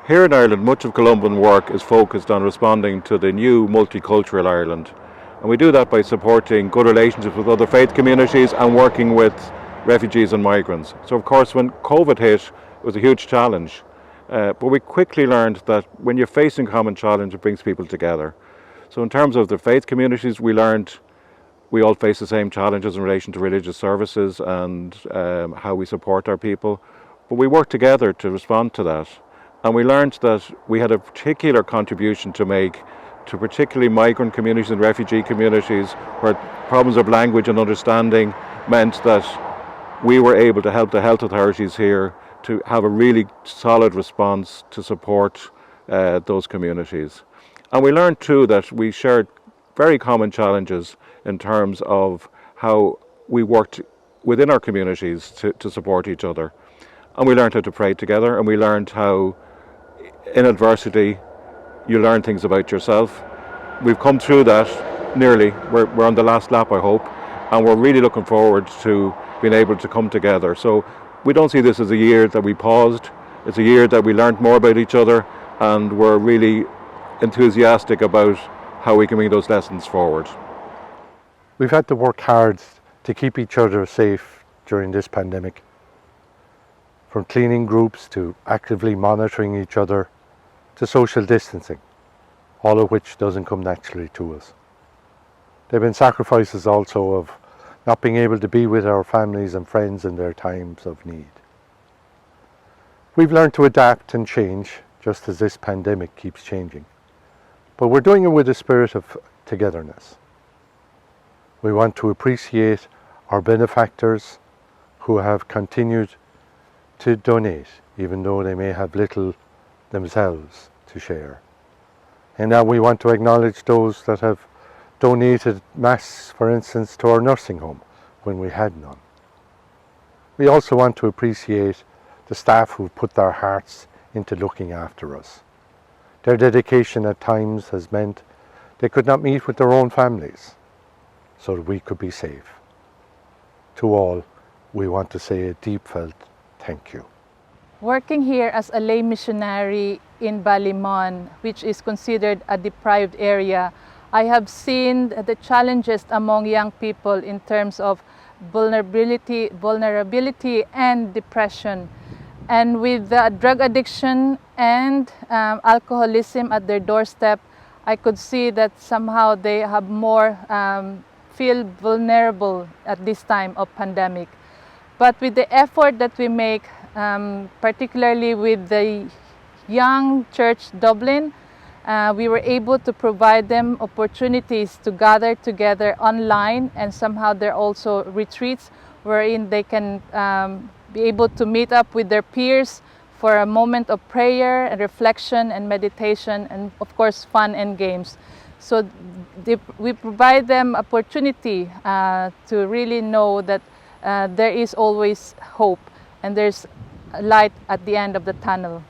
Here in Ireland, much of Columban work is focused on responding to the new multicultural Ireland. And we do that by supporting good relationships with other faith communities and working with refugees and migrants. So of course when COVID hit, it was a huge challenge. But we quickly learned that when you're facing common challenge, it brings people together. So in terms of the faith communities, we learned we all face the same challenges in relation to religious services and how we support our people. But we work together to respond to that. And we learned that we had a particular contribution to make to particularly migrant communities and refugee communities where problems of language and understanding meant that we were able to help the health authorities here to have a really solid response to support those communities. And we learned too that we shared very common challenges in terms of how we worked within our communities to support each other. And we learned how to pray together, and we learned how in adversity you learn things about yourself. We've come through that nearly. We're on the last lap, I hope, and we're really looking forward to being able to come together. So we don't see this as a year that we paused. It's a year that we learned more about each other, and we're really enthusiastic about how we can bring those lessons forward. We've had to work hard to keep each other safe during this pandemic. From cleaning groups to actively monitoring each other to social distancing, all of which doesn't come naturally to us. There have been sacrifices also of not being able to be with our families and friends in their times of need. We've learned to adapt and change just as this pandemic keeps changing. But we're doing it with a spirit of togetherness. We want to appreciate our benefactors who have continued to donate, even though they may have little themselves to share. And now we want to acknowledge those that have donated masks, for instance, to our nursing home when we had none. We also want to appreciate the staff who put their hearts into looking after us. Their dedication at times has meant they could not meet with their own families so that we could be safe. To all, we want to say a deep felt thank you. Working here as a lay missionary in Ballymun, which is considered a deprived area, I have seen the challenges among young people in terms of vulnerability and depression. And with drug addiction and alcoholism at their doorstep, I could see that somehow they have more feel vulnerable at this time of pandemic. But with the effort that we make, particularly with the Young Church Dublin, we were able to provide them opportunities to gather together online, and somehow there are also retreats wherein they can be able to meet up with their peers for a moment of prayer and reflection and meditation, and of course fun and games. So we provide them opportunity to really know that there is always hope and there's a light at the end of the tunnel.